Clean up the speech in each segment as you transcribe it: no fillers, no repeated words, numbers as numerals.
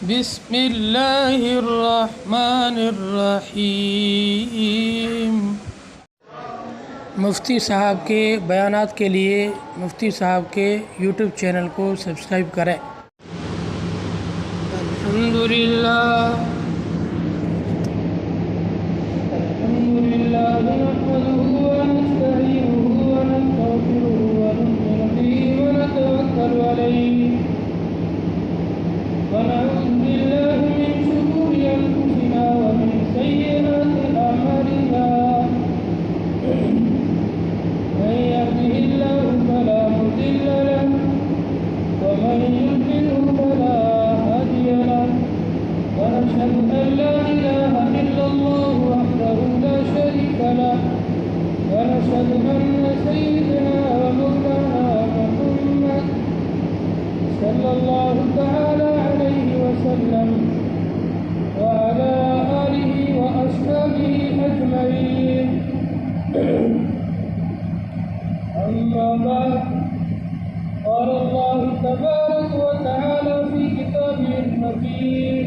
بسم اللہ الرحمن الرحیم۔ مفتی صاحب کے بیانات کے لیے مفتی صاحب کے یوٹیوب چینل کو سبسکرائب کریں۔ الحمدللہ نحمده ونستعینه ونستغفره ونؤمن به ونتوکل علیہ ونعوذ باللہ من شرور انفسنا ومن سیئات اعمالنا من يهده الله فلا مضل له ومن يضلل فلا هادي له ونشهد ان لا اله الا الله وحده لا شريك له ونشهد ان سيدنا ومولانا محمد صلى الله تعالى عليه وسلم وعلى آله وأصحابه أجمعين أما بعد قال الله تبارك وتعالى في كتابه المجيد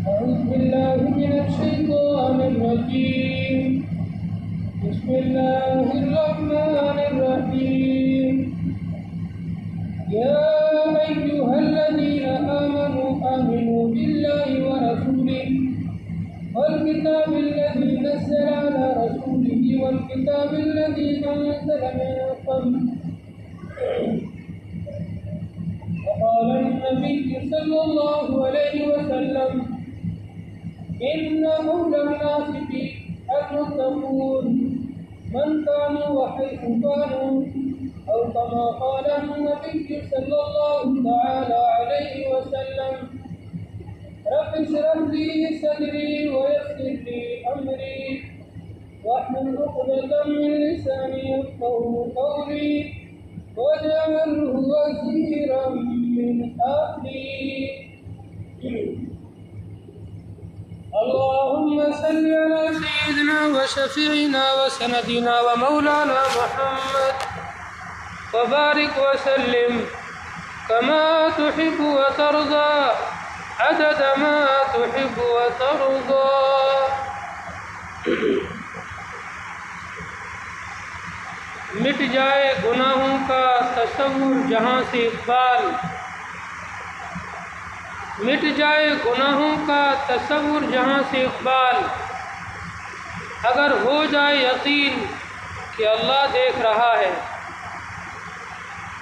أعوذ بالله من الشيطان الرجيم بسم الله الرحمن الرحيم يا أيها الذين آمنوا بالله ورسوله والكتاب الذي نزل على رسوله والكتاب الذي أنزل من قبل وقال النبي صلى الله عليه وسلم إن أولى الناس المتقون من كانوا وحيث كانوا أو كما قال النبي صلى الله تعالى عليه وسلم رب اشرح لي صدري ويسر لي أمري واحلل عقدة من لساني يفقهوا قولي واجعله وزيرا من أهلي اللهم صل على سيدنا وشفيعنا وسندنا ومولانا محمد وبارك وسلم كما تحب وترضى عدد ما تحب وترضى۔ مٹ جائے گناہوں کا تصور جہاں سے اقبال، مٹ جائے گناہوں کا تصور جہاں سے اقبال، اگر ہو جائے یقین کہ اللہ دیکھ رہا ہے۔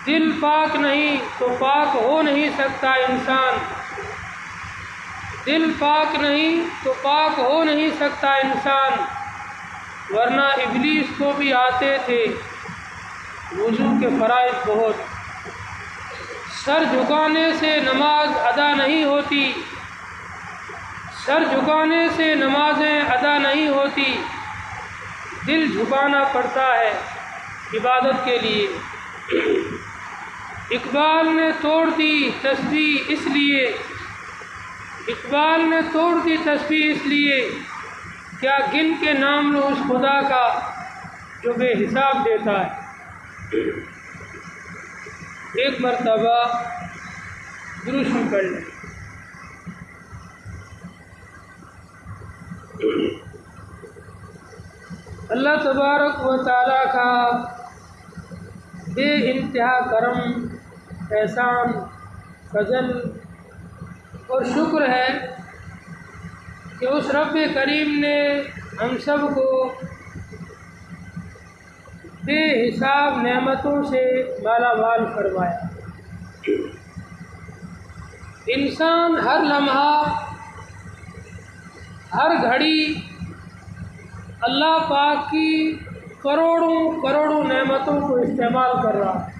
دل پاک نہیں تو پاک ہو نہیں سکتا انسان، دل پاک نہیں تو پاک ہو نہیں سکتا انسان، ورنہ ابلیس کو بھی آتے تھے وضو کے فرائض بہت۔ سر جھکانے سے نماز ادا نہیں ہوتی، سر جھکانے سے نمازیں ادا نہیں ہوتی، دل جھکانا پڑتا ہے عبادت کے لیے۔ اقبال نے توڑ دی تسبیح اس لیے، اقبال نے توڑ دی تسبیح اس لیے، کیا گن کے نام لو اس خدا کا جو بے حساب دیتا ہے۔ ایک مرتبہ درود پڑھ لیں۔ اللہ تبارک و تعالیٰ کا بے انتہا کرم، احسان، فضل اور شکر ہے کہ اس رب کریم نے ہم سب کو بے حساب نعمتوں سے مالا مال فرمایا۔ انسان ہر لمحہ، ہر گھڑی اللہ پاک کی کروڑوں کروڑوں نعمتوں کو استعمال کر رہا ہے۔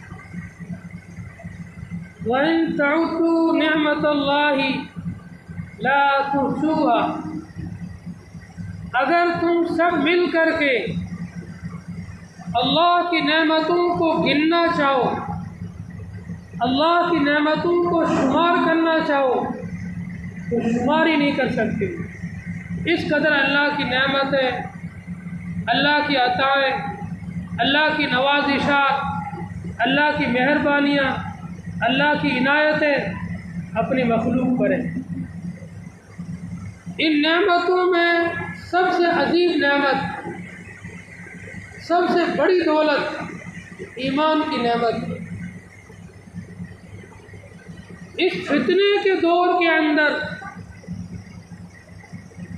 وَإِن تَعُدُّوا نِعْمَةَ اللَّهِ لَا تُحْصُوهَا، اگر تم سب مل کر کے اللہ کی نعمتوں کو گننا چاہو، اللہ کی نعمتوں کو شمار کرنا چاہو تو شمار ہی نہیں کر سکتے۔ اس قدر اللہ کی نعمتیں، اللہ کی عطائیں، اللہ کی نوازشات، اللہ کی مہربانیاں، اللہ کی عنایتیں اپنی مخلوق پر ہے۔ ان نعمتوں میں سب سے عظیم نعمت، سب سے بڑی دولت ایمان کی نعمت ہے۔ اس فتنے کے دور کے اندر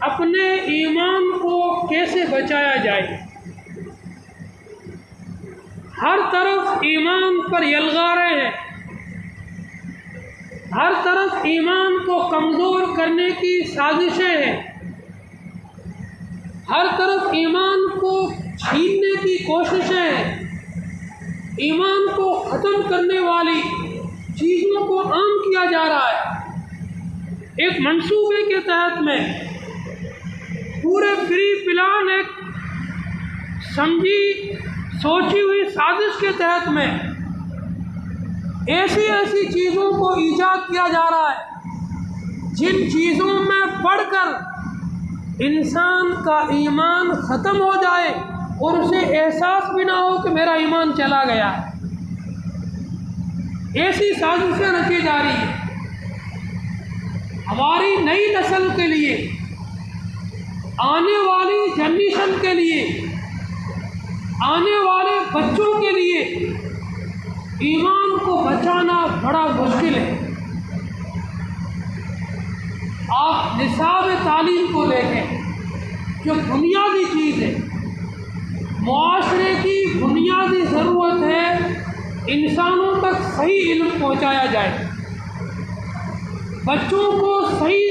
اپنے ایمان کو کیسے بچایا جائے؟ ہر طرف ایمان پر یلغاریں ہیں، ہر طرف ایمان کو کمزور کرنے کی سازشیں ہیں، ہر طرف ایمان کو چھیننے کی کوششیں ہیں، ایمان کو ختم کرنے والی چیزوں کو عام کیا جا رہا ہے۔ ایک منصوبے کے تحت میں پورے پری پلان، ایک سمجھی سوچی ہوئی سازش کے تحت میں ایسی چیزوں کو ایجاد کیا جا رہا ہے جن چیزوں میں پڑھ کر انسان کا ایمان ختم ہو جائے اور اسے احساس بھی نہ ہو کہ میرا ایمان چلا گیا ہے۔ ایسی سازشیں رچی جا رہی ہیں ہماری نئی نسل کے لیے، آنے والی جنریشن کے لیے، آنے والے بچوں کے لیے ایمان کو بچانا بڑا مشکل ہے۔ آپ نصاب تعلیم کو دیکھیں، جو بنیادی چیز ہے، معاشرے کی بنیادی ضرورت ہے انسانوں تک صحیح علم پہنچایا جائے، بچوں کو صحیح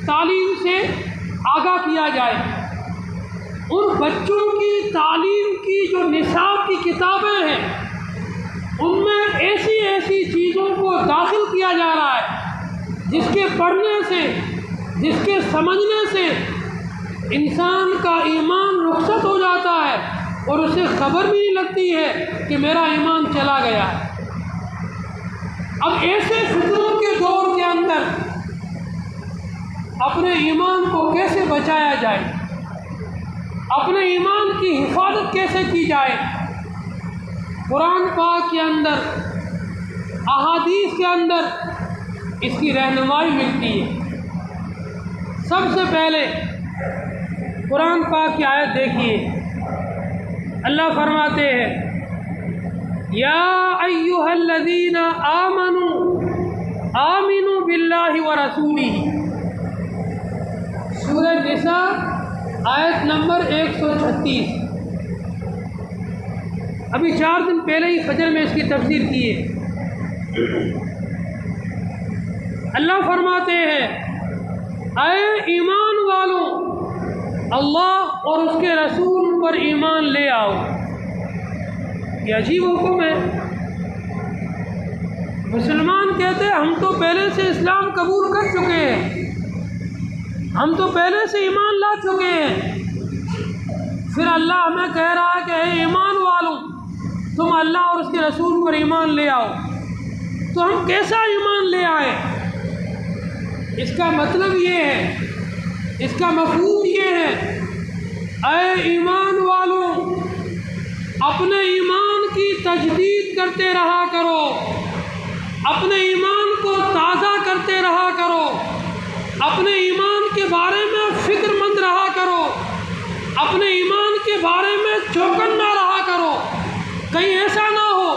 تعلیم سے آگاہ کیا جائے، اور بچوں کی تعلیم کی جو نصاب کی کتابیں ہیں ان میں ایسی چیزوں کو داخل کیا جا رہا ہے جس کے پڑھنے سے، جس کے سمجھنے سے انسان کا ایمان رخصت ہو جاتا ہے اور اسے خبر بھی نہیں لگتی ہے کہ میرا ایمان چلا گیا ہے۔ اب ایسے فتنوں کے دور کے اندر اپنے ایمان کو کیسے بچایا جائے، اپنے ایمان کی حفاظت کیسے کی جائے؟ قرآن پاک کے اندر، احادیث کے اندر اس کی رہنمائی ملتی ہے۔ سب سے پہلے قرآن پاک کی آیت دیکھیے، اللہ فرماتے ہیں یا ایھا الذین آمنوا آمنوا باللہ ورسولہ، سورہ نساء آیت نمبر 136۔ ابھی 4 دن پہلے ہی فجر میں اس کی تفسیر کی ہے۔ اللہ فرماتے ہیں اے ایمان والوں، اللہ اور اس کے رسول پر ایمان لے آؤ۔ یہ عجیب حکم ہے۔ مسلمان کہتے ہیں ہم تو پہلے سے اسلام قبول کر چکے ہیں، ہم تو پہلے سے ایمان لا چکے ہیں، پھر اللہ ہمیں کہہ رہا ہے کہ اے ایمان والوں تم اللہ اور اس کے رسول پر ایمان لے آؤ، تو ہم کیسا ایمان لے آئے؟ اس کا مطلب یہ ہے، اس کا مفہوم یہ ہے اے ایمان والوں اپنے ایمان کی تجدید کرتے رہا کرو، اپنے ایمان کو تازہ کرتے رہا کرو، اپنے ایمان کے بارے میں فکر مند رہا کرو، اپنے ایمان کے بارے میں چوکنا رہا کرو۔ کہیں ایسا نہ ہو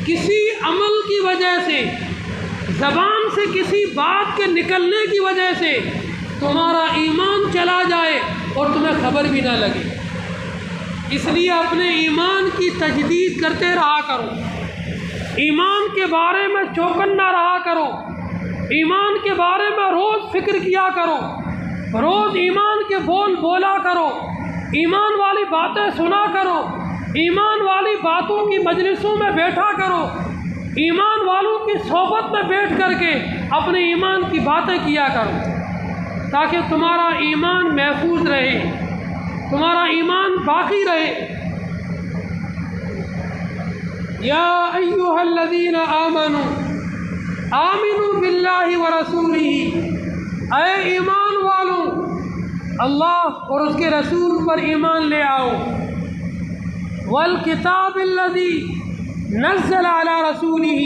کسی عمل کی وجہ سے، زبان سے کسی بات کے نکلنے کی وجہ سے تمہارا ایمان چلا جائے اور تمہیں خبر بھی نہ لگے۔ اس لیے اپنے ایمان کی تجدید کرتے رہا کرو، ایمان کے بارے میں چوکنا رہا کرو، ایمان کے بارے میں روز فکر کیا کرو، روز ایمان کے بول بولا کرو، ایمان والی باتیں سنا کرو، ایمان والی باتوں کی مجلسوں میں بیٹھا کرو، ایمان والوں کی صحبت میں بیٹھ کر کے اپنے ایمان کی باتیں کیا کرو، تاکہ تمہارا ایمان محفوظ رہے، تمہارا ایمان باقی رہے۔ یا ایھا الذین آمنوا آمنوا باللہ ورسولہ، اے ایمان والوں اللہ اور اس کے رسول پر ایمان لے آؤ، والکتاب الذی نزل علی رسولہ،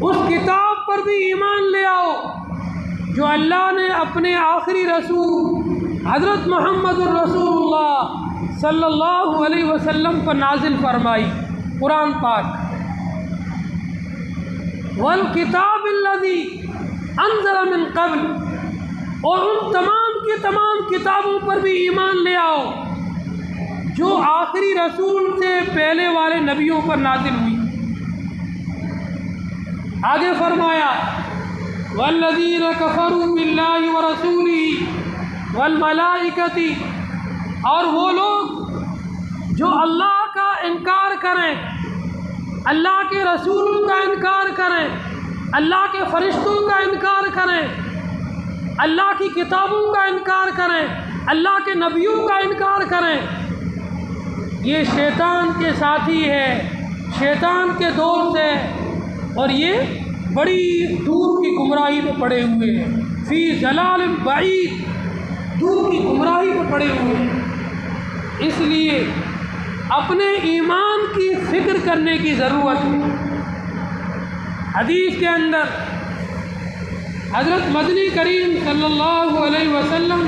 اس کتاب پر پر بھی ایمان لے آؤ جو اللہ نے اپنے آخری رسول حضرت محمد الرسول اللہ صلی اللہ علیہ وسلم پر نازل فرمائی، قرآن پاک۔ والکتاب الذی انزل من قبل، اور ان تمام کی تمام کتابوں پر بھی ایمان لے آؤ جو آخری رسول سے پہلے والے نبیوں پر نازل ہوئی۔ آگے فرمایا والذین کفروا باللہ ورسولہ والملائکۃ، اور وہ لوگ جو اللہ کا انکار کریں، اللہ کے رسولوں کا انکار کریں، اللہ کے فرشتوں کا انکار کریں، اللہ کی کتابوں کا انکار کریں، اللہ کے نبیوں کا انکار کریں، یہ شیطان کے ساتھی ہے، شیطان کے دوست ہے، اور یہ بڑی دور کی گمراہی میں پڑے ہوئے ہیں، فی ضلال بعید، دور کی گمراہی میں پڑے ہوئے ہیں۔ اس لیے اپنے ایمان کی فکر کرنے کی ضرورت ہے۔ حدیث کے اندر حضرت مدنی کریم صلی اللہ علیہ وسلم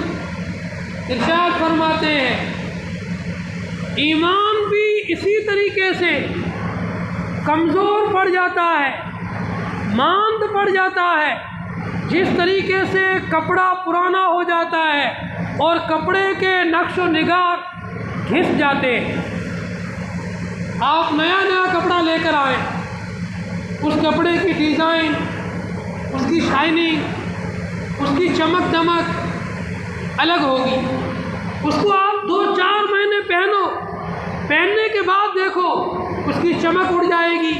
ارشاد فرماتے ہیں ایمان بھی اسی طریقے سے کمزور پڑ جاتا ہے، ماند پڑ جاتا ہے، جس طریقے سے کپڑا پرانا ہو جاتا ہے اور کپڑے کے نقش و نگار گھس جاتے ہیں۔ آپ نیا نیا کپڑا لے کر آئیں، اس کپڑے کی ڈیزائن، اس کی شائننگ، اس کی چمک دمک الگ ہوگی۔ اس کو آپ 2-4 مہینے پہنو، پہننے کے بعد دیکھو اس کی چمک اڑ جائے گی،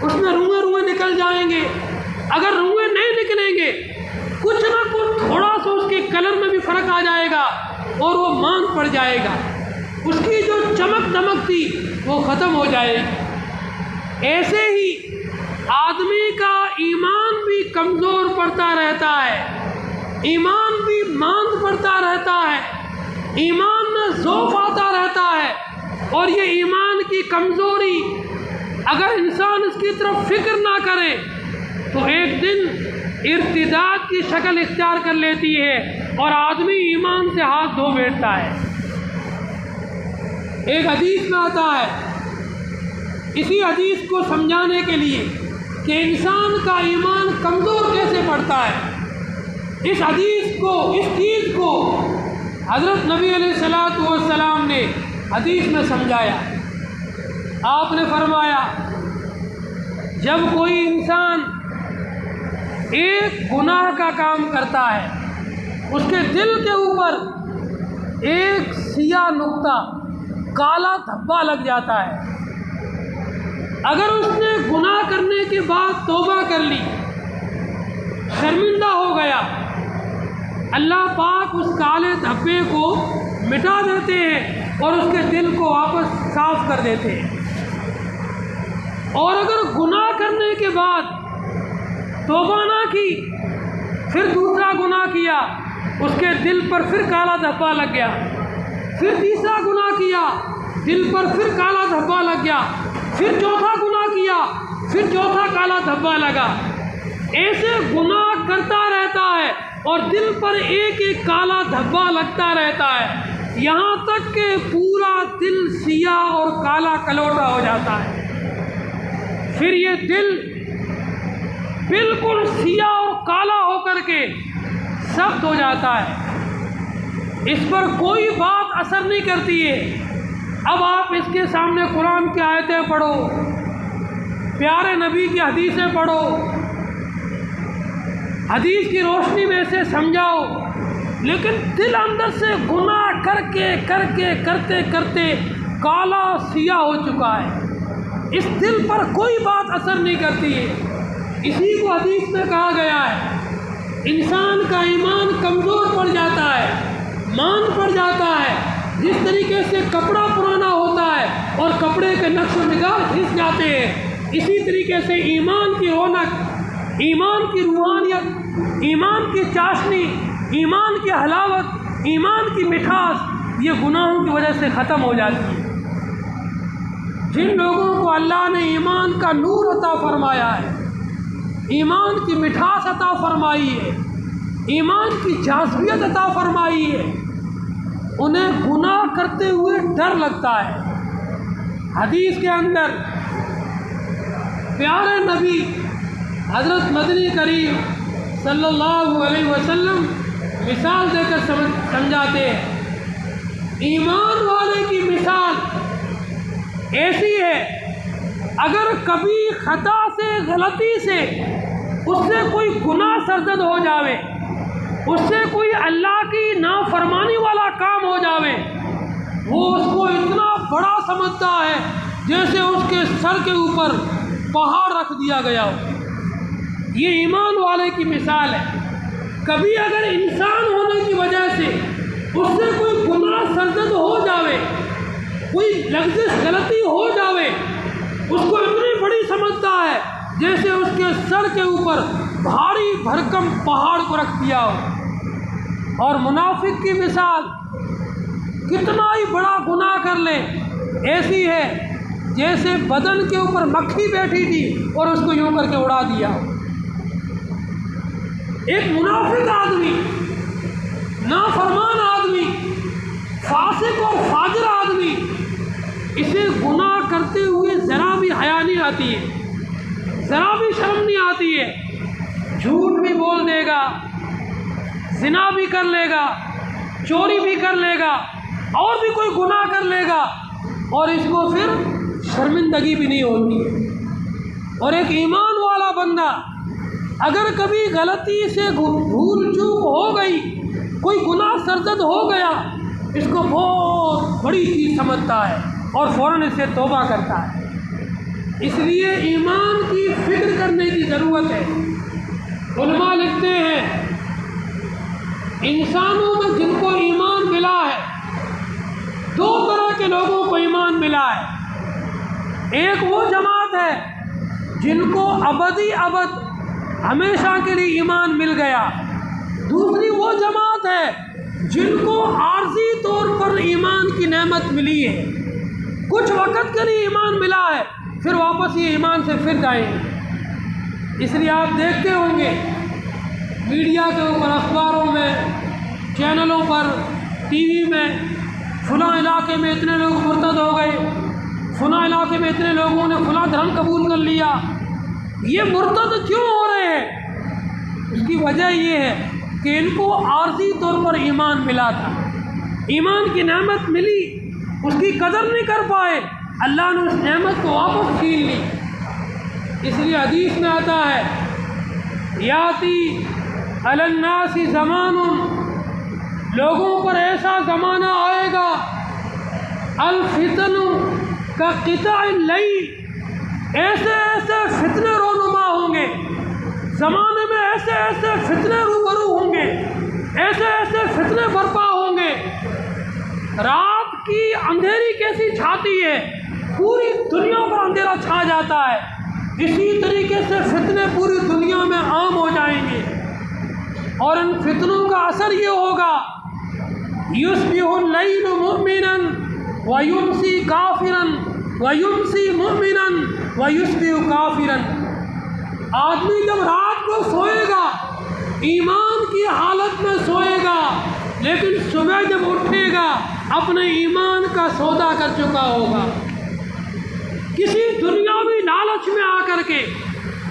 اس میں روئیں نکل جائیں گے۔ اگر روئیں نہیں نکلیں گے، کچھ نہ کچھ تھوڑا سا اس کے کلر میں بھی فرق آ جائے گا اور وہ ماند پڑ جائے گا، اس کی جو چمک دمک تھی وہ ختم ہو جائے گی۔ ایسے ہی آدمی کا ایمان بھی کمزور پڑتا رہتا ہے، ایمان بھی ماند پڑتا رہتا ہے، ایمان میں ضعف آتا رہتا ہے، اور یہ ایمان کی کمزوری اگر انسان اس کی طرف فکر نہ کرے تو ایک دن ارتداد کی شکل اختیار کر لیتی ہے اور آدمی ایمان سے ہاتھ دھو بیٹھتا ہے۔ ایک حدیث میں آتا ہے، اسی حدیث کو سمجھانے کے لیے کہ انسان کا ایمان کمزور کیسے پڑتا ہے، اس حدیث کو، اس چیز کو حضرت نبی علیہ الصلوۃ والسلام نے حدیث میں سمجھایا۔ آپ نے فرمایا جب کوئی انسان ایک گناہ کا کام کرتا ہے، اس کے دل کے اوپر ایک سیاہ نقطہ، کالا دھبا لگ جاتا ہے، اگر اس نے گناہ کرنے کے بعد توبہ کر لی، شرمندہ ہو گیا، اللہ پاک اس کالے دھبے کو مٹا دیتے ہیں اور اس کے دل کو واپس صاف کر دیتے ہیں۔ اور اگر گناہ کرنے کے بعد توبہ نہ کی، پھر دوسرا گناہ کیا، اس کے دل پر پھر کالا دھبا لگ گیا، پھر تیسرا گناہ کیا، دل پر پھر کالا دھبا لگ گیا، پھر چوتھا گناہ کیا، پھر چوتھا کالا دھبا لگا، ایسے گناہ کرتا رہتا ہے اور دل پر ایک ایک کالا دھبا لگتا رہتا ہے، یہاں تک کہ پورا دل سیاہ اور کالا کلوٹا ہو جاتا ہے۔ پھر یہ دل بالکل سیاہ اور کالا ہو کر کے سخت ہو جاتا ہے، اس پر کوئی بات اثر نہیں کرتی ہے۔ اب آپ اس کے سامنے قرآن کی آیتیں پڑھو، پیارے نبی کی حدیثیں پڑھو، حدیث کی روشنی میں اسے سمجھاؤ، لیکن دل اندر سے گناہ کرتے کرتے کالا سیاہ ہو چکا ہے، اس دل پر کوئی بات اثر نہیں کرتی ہے۔ اسی کو حدیث میں کہا گیا ہے انسان کا ایمان کمزور پڑ جاتا ہے، مان پڑ جاتا ہے، جس طریقے سے کپڑا پرانا ہوتا ہے اور کپڑے کے نقش و نگار گھس جاتے ہیں، اسی طریقے سے ایمان کی رونق، ایمان کی روحانیت، ایمان کی چاشنی، ایمان کی حلاوت، ایمان کی مٹھاس یہ گناہوں کی وجہ سے ختم ہو جاتی ہے۔ جن لوگوں کو اللہ نے ایمان کا نور عطا فرمایا ہے، ایمان کی مٹھاس عطا فرمائی ہے، ایمان کی جاذبیت عطا فرمائی ہے، انہیں گناہ کرتے ہوئے ڈر لگتا ہے۔ حدیث کے اندر پیارے نبی حضرت مدنی کریم صلی اللہ علیہ وسلم مثال دے کر سمجھاتے ہیں، ایمان والے کی مثال ایسی ہے، اگر کبھی خطا سے غلطی سے اس سے کوئی گناہ سرزد ہو جاوے، اس سے کوئی اللہ کی نافرمانی والا کام ہو جاوے، وہ اس کو اتنا بڑا سمجھتا ہے جیسے اس کے سر کے اوپر پہاڑ رکھ دیا گیا ہو۔ یہ ایمان والے کی مثال ہے۔ کبھی اگر انسان ہونے کی وجہ سے اس سے کوئی گناہ سرزد ہو جاوے، کوئی لغزش غلطی ہو جاوے، اس کو اتنی بڑی سمجھتا ہے جیسے اس کے سر کے اوپر بھاری بھرکم پہاڑ کو رکھ دیا ہو۔ اور منافق کی مثال کتنا ہی بڑا گناہ کر لے ایسی ہے جیسے بدن کے اوپر مکھی بیٹھی تھی اور اس کو یوں کر کے اڑا دیا۔ ایک منافق آدمی، نافرمان آدمی، فاسق اور فاجر آدمی، اسے گناہ کرتے ہوئے ذرا بھی حیا نہیں آتی ہے، ذرا بھی شرم نہیں آتی ہے، جھوٹ بھی بول دے گا، زنا بھی کر لے گا، چوری بھی کر لے گا، اور بھی کوئی گناہ کر لے گا، اور اس کو پھر شرمندگی بھی نہیں ہوتی۔ اور ایک ایمان والا بندہ اگر کبھی غلطی سے بھول چوک ہو گئی، کوئی گناہ سرزد ہو گیا، اس کو بہت بڑی چیز سمجھتا ہے اور فوراً اس سے توبہ کرتا ہے۔ اس لیے ایمان کی فکر کرنے کی ضرورت ہے۔ علماء لکھتے ہیں انسانوں میں جن کو ایمان ملا ہے، دو طرح کے لوگوں کو ایمان ملا ہے۔ ایک وہ جماعت ہے جن کو ابدی ابد ہمیشہ کے لیے ایمان مل گیا، دوسری وہ جماعت ہے جن کو عارضی طور پر ایمان کی نعمت ملی ہے، کچھ وقت کے لیے ایمان ملا ہے، پھر واپس یہ ایمان سے پھر جائیں گے۔ اس لیے آپ دیکھتے ہوں گے میڈیا کے اوپر، اخباروں میں، چینلوں پر، ٹی وی میں، فلاں علاقے میں اتنے لوگ مرتد ہو گئے، فلاں علاقے میں اتنے لوگوں نے فلاں دھرم قبول کر لیا۔ یہ مرتد کیوں ہو رہے ہیں؟ اس کی وجہ یہ ہے کہ ان کو عارضی طور پر ایمان ملا تھا، ایمان کی نعمت ملی، اس کی قدر نہیں کر پائے، اللہ نے اس نعمت کو واپس چھین لی۔ اس لیے حدیث میں آتا ہے یاتی علی الناس زمان، لوگوں پر ایسا زمانہ آئے گا، الفتن کا قطع اللیل، ایسے ایسے فتنے رونما ہوں گے، زمانے میں ایسے ایسے فتنے روبرو ہوں گے، ایسے ایسے فتنے برپا ہوں گے۔ رات کی اندھیری کیسی چھاتی ہے، پوری دنیا پر اندھیرا چھا جاتا ہے، اسی طریقے سے فتنے پوری دنیا میں عام ہو جائیں گے۔ اور ان فتنوں کا اثر یہ ہوگا یصبح اللیل مؤمنا ویمسی کافرا ویمسی مؤمنا ویصبح کافرا، آدمی جب رات کو سوئے گا ایمان کی حالت میں سوئے گا، لیکن صبح جب اٹھے گا اپنے ایمان کا سودا کر چکا ہوگا۔ کسی دنیاوی لالچ میں آ کر کے،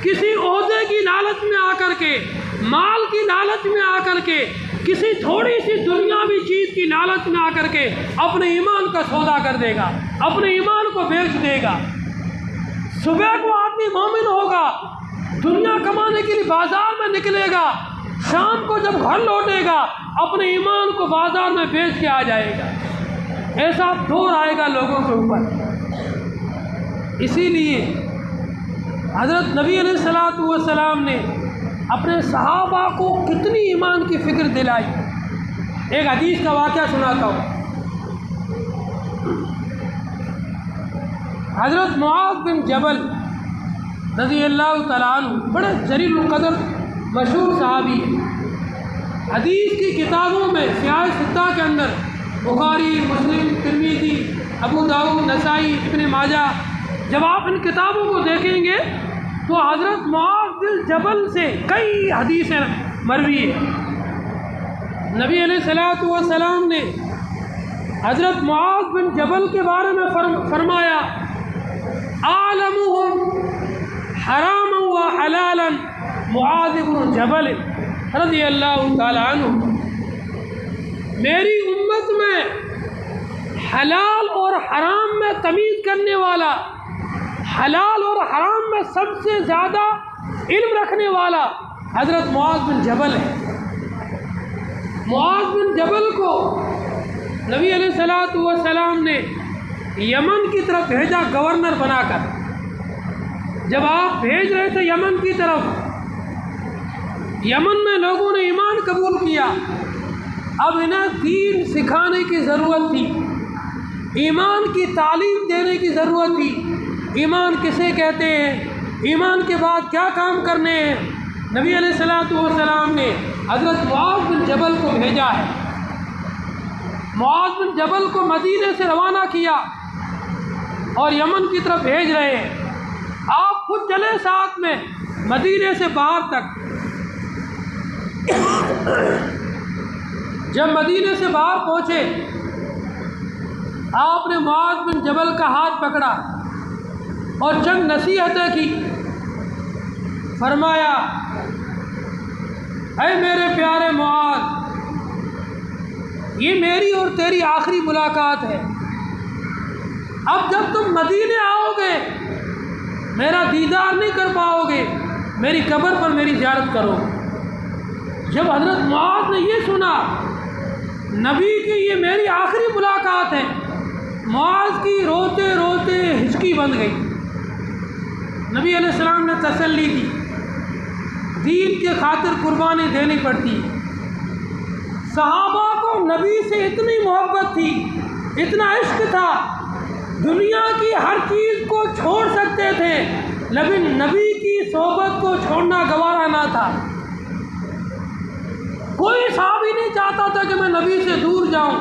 کسی عہدے کی لالچ میں آ کر کے، مال کی لالچ میں آ کر کے، کسی تھوڑی سی دنیاوی چیز کی لالچ میں آ کر کے اپنے ایمان کا سودا کر دے گا، اپنے ایمان کو بیچ دے گا۔ صبح کو آدمی مومن ہوگا، دنیا کمانے کے لیے بازار میں نکلے گا، شام کو جب گھر لوٹے گا اپنے ایمان کو بازار میں بیچ کے آ جائے گا۔ ایسا دور آئے گا لوگوں کے اوپر۔ اسی لیے حضرت نبی علیہ الصلوۃ والسلام نے اپنے صحابہ کو کتنی ایمان کی فکر دلائی۔ ایک حدیث کا واقعہ سناتا ہوں۔ حضرت معاذ بن جبل رضی اللہ تعالیٰ عنہ بڑے جلیل القدر مشہور صحابی ہیں۔ حدیث کی کتابوں میں سیاہ ستہ کے اندر بخاری، مسلم، ترمذی، ابو داؤد، نسائی، ابن ماجہ، جب آپ ان کتابوں کو دیکھیں گے تو حضرت معاذ بن جبل سے کئی حدیثیں مروی ہیں۔ نبی علیہ الصلوۃ والسلام نے حضرت معاذ بن جبل کے بارے میں فرمایا عالمهم حراما و حلالا معاذ بن جبل رضی اللہ تعالی عنہ، میری امت میں حلال اور حرام میں تمیز کرنے والا، حلال اور حرام میں سب سے زیادہ علم رکھنے والا حضرت معاذ بن جبل ہے۔ معاذ بن جبل کو نبی علیہ الصلوۃ والسلام نے یمن کی طرف بھیجا گورنر بنا کر۔ جب آپ بھیج رہے تھے یمن کی طرف، یمن میں لوگوں نے ایمان قبول کیا، اب انہیں دین سکھانے کی ضرورت تھی، ایمان کی تعلیم دینے کی ضرورت تھی۔ ایمان کسے کہتے ہیں، ایمان کے بعد کیا کام کرنے ہیں؟ نبی علیہ الصلوۃ والسلام نے حضرت معاذ بن جبل کو بھیجا ہے۔ معاذ بن جبل کو مدینے سے روانہ کیا اور یمن کی طرف بھیج رہے ہیں۔ آپ خود چلے ساتھ میں مدینے سے باہر تک۔ جب مدینے سے باہر پہنچے، آپ نے معاذ بن جبل کا ہاتھ پکڑا اور چند نصیحتیں کی۔ فرمایا اے میرے پیارے معاذ، یہ میری اور تیری آخری ملاقات ہے۔ اب جب تم مدینے آؤ گے میرا دیدار نہیں کر پاؤ گے، میری قبر پر میری زیارت کرو۔ جب حضرت معاذ نے یہ سنا نبی کی یہ میری آخری ملاقات ہے، معاذ کی روتے روتے ہچکی بند گئی۔ نبی علیہ السلام نے تسلی دی، دین کے خاطر قربانی دینی پڑتی۔ صحابہ کو نبی سے اتنی محبت تھی، اتنا عشق تھا، دنیا کی ہر چیز کو چھوڑ سکتے تھے لیکن نبی کی صحبت کو چھوڑنا گوارا نہ تھا۔ کوئی صحابی نہیں چاہتا تھا کہ میں نبی سے دور جاؤں،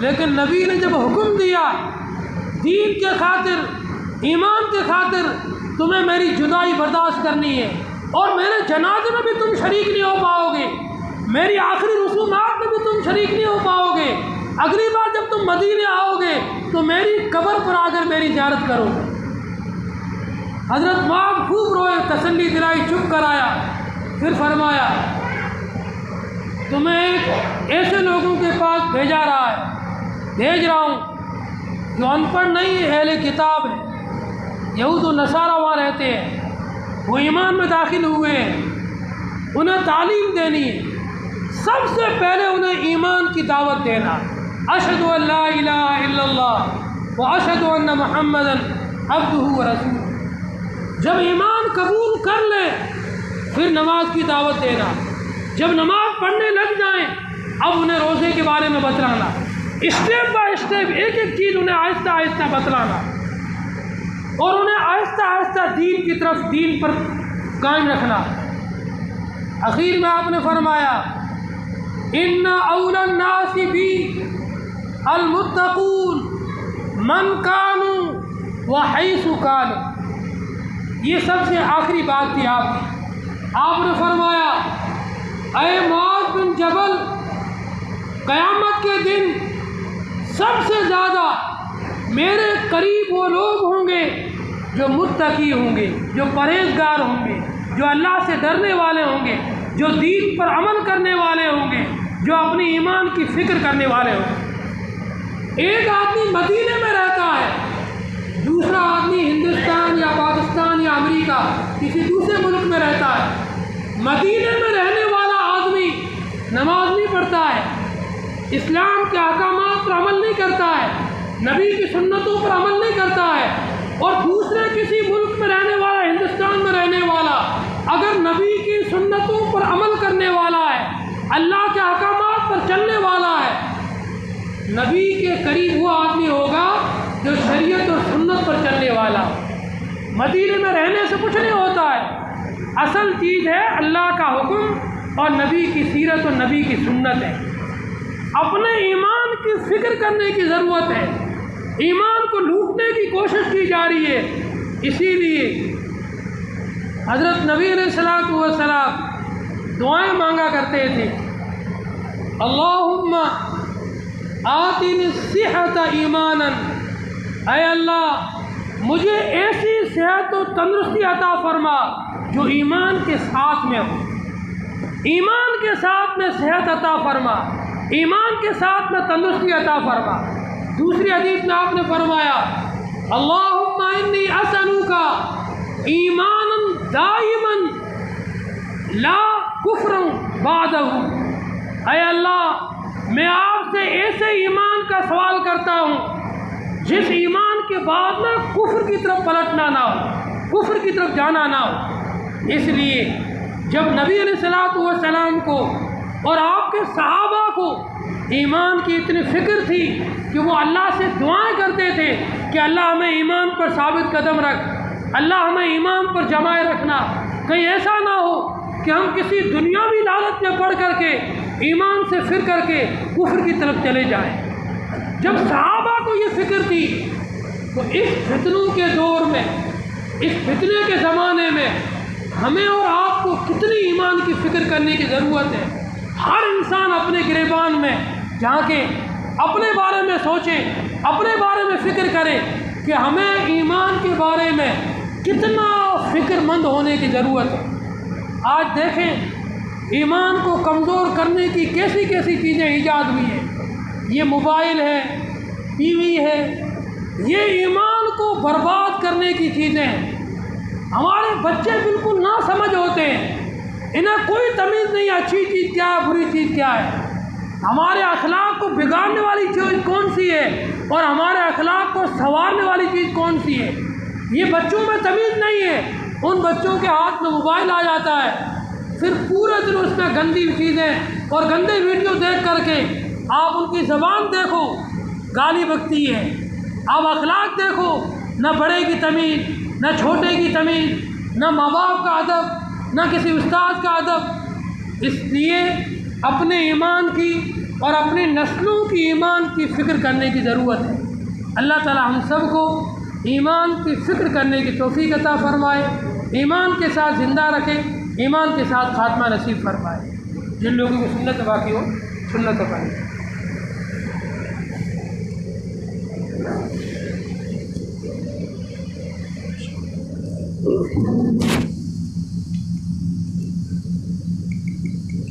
لیکن نبی نے جب حکم دیا دین کے خاطر، ایمان کے خاطر تمہیں میری جدائی برداشت کرنی ہے اور میرے جنازے میں بھی تم شریک نہیں ہو پاؤ گے، میری آخری رسومات میں بھی تم شریک نہیں ہو پاؤ گے، اگلی بار جب تم مدینے آؤ گے تو میری قبر پر آ کر میری زیارت کرو۔ حضرت معاذ خوب روئے، تسلی دلائی، چپ کرایا، پھر فرمایا تمہیں ایک ایسے لوگوں کے پاس بھیج رہا ہوں جو ان پڑھ نہیں ہے، اہل کتاب ہے، یہود و نصارہ وہاں رہتے ہیں، وہ ایمان میں داخل ہوئے ہیں، انہیں تعلیم دینی ہے۔ سب سے پہلے انہیں ایمان کی دعوت دینا، اشہد ان لا الہ الا اللہ و اشہد ان محمدا عبدہ و رسولہ۔ جب ایمان قبول کر لیں پھر نماز کی دعوت دینا، جب نماز پڑھنے لگ جائیں اب انہیں روزے کے بارے میں بتلانا، اسٹیپ بائی اسٹیپ ایک ایک چیز انہیں آہستہ آہستہ بتلانا اور انہیں آہستہ آہستہ دین کی طرف، دین پر قائم رکھنا۔ اخیر میں آپ نے فرمایا ان اول الناس بی المتقون من کانوا وحیث کانوا۔ یہ سب سے آخری بات تھی آپ کی۔ آپ نے فرمایا اے معاذ بن جبل، قیامت کے دن سب سے زیادہ میرے قریب وہ لوگ ہوں گے جو متقی ہوں گے، جو پرہیزگار ہوں گے، جو اللہ سے ڈرنے والے ہوں گے، جو دین پر عمل کرنے والے ہوں گے، جو اپنی ایمان کی فکر کرنے والے ہوں گے۔ ایک آدمی مدینے میں رہتا ہے، دوسرا آدمی ہندوستان یا پاکستان یا امریکہ کسی دوسرے ملک میں رہتا ہے۔ مدینے میں رہنے والا آدمی نماز نہیں پڑھتا ہے، اسلام کے احکامات پر عمل نہیں کرتا ہے، نبی کی سنتوں پر عمل نہیں کرتا ہے، اور دوسرے کسی ملک میں رہنے والا، ہندوستان میں رہنے والا اگر نبی کی سنتوں پر عمل کرنے والا ہے، اللہ کے احکامات پر چلنے والا ہے، نبی کے قریب وہ آدمی ہوگا جو شریعت اور سنت پر چلنے والا۔ مدینے میں رہنے سے کچھ نہیں ہوتا ہے، اصل چیز ہے اللہ کا حکم اور نبی کی سیرت اور نبی کی سنت ہے۔ اپنے ایمان کی فکر کرنے کی ضرورت ہے، ایمان کو لوٹنے کی کوشش کی جا رہی ہے۔ اسی لیے حضرت نبی علیہ الصلوۃ والسلام دعائیں مانگا کرتے تھے، اللہم آتنی الصحۃ ایمانا، اے اللہ مجھے ایسی صحت و تندرستی عطا فرما جو ایمان کے ساتھ میں ہو، ایمان کے ساتھ میں صحت عطا فرما، ایمان کے ساتھ میں تندرستی عطا فرما۔ دوسری حدیث میں آپ نے فرمایا اللہم انی اسألک ایمانا دائما لا کفر بعدہ، اے اللہ میں آپ سے ایسے ایمان کا سوال کرتا ہوں جس ایمان کے بعد میں کفر کی طرف پلٹنا نہ ہو، کفر کی طرف جانا نہ ہو۔ اس لیے جب نبی علیہ الصلوۃ والسلام کو اور آپ کے صحابہ کو ایمان کی اتنی فکر تھی کہ وہ اللہ سے دعائیں کرتے تھے کہ اللہ ہمیں ایمان پر ثابت قدم رکھ، اللہ ہمیں ایمان پر جمائے رکھنا، کہیں ایسا نہ ہو کہ ہم کسی دنیاوی لالچ میں پڑ کر کے ایمان سے پھر کر کے کفر کی طرف چلے جائیں۔ جب صحابہ کو یہ فکر تھی تو اس فتنوں کے دور میں، اس فتنے کے زمانے میں ہمیں اور آپ کو کتنی ایمان کی فکر کرنے کی ضرورت ہے۔ ہر انسان اپنے گریبان میں جا کے اپنے بارے میں سوچے، اپنے بارے میں فکر کرے کہ ہمیں ایمان کے بارے میں کتنا فکر مند ہونے کی ضرورت ہے۔ آج دیکھیں ایمان کو کمزور کرنے کی کیسی کیسی چیزیں ایجاد ہوئی ہیں، یہ موبائل ہے، ٹی وی ہے، یہ ایمان کو برباد کرنے کی چیزیں ہیں۔ ہمارے بچے بالکل نا سمجھ ہوتے ہیں، انہیں کوئی تمیز نہیں اچھی چیز کیا ہے، بری چیز کیا ہے، ہمارے اخلاق کو بگاڑنے والی چیز کون سی ہے اور ہمارے اخلاق کو سنوارنے والی چیز کون سی ہے، یہ بچوں میں تمیز نہیں ہے۔ ان بچوں کے ہاتھ میں موبائل آ جاتا ہے، پھر پورے دن اس میں گندی چیزیں اور گندے ویڈیو دیکھ کر کے آپ ان کی زبان دیکھو گالی بکتی ہے، آپ اخلاق دیکھو نہ بڑے کی تمیز، نہ چھوٹے کی تمیز، نہ ماں باپ کا ادب، نہ کسی استاد کا ادب۔ اس لیے اپنے ایمان کی اور اپنی نسلوں کی ایمان کی فکر کرنے کی ضرورت ہے۔ اللہ تعالی ہم سب کو ایمان کی فکر کرنے کی توفیق عطا فرمائے، ایمان کے ساتھ زندہ رکھے، ایمان کے ساتھ خاتمہ نصیب فرمائے۔ جن لوگوں کو سنت باقی ہو سنت پڑھیں۔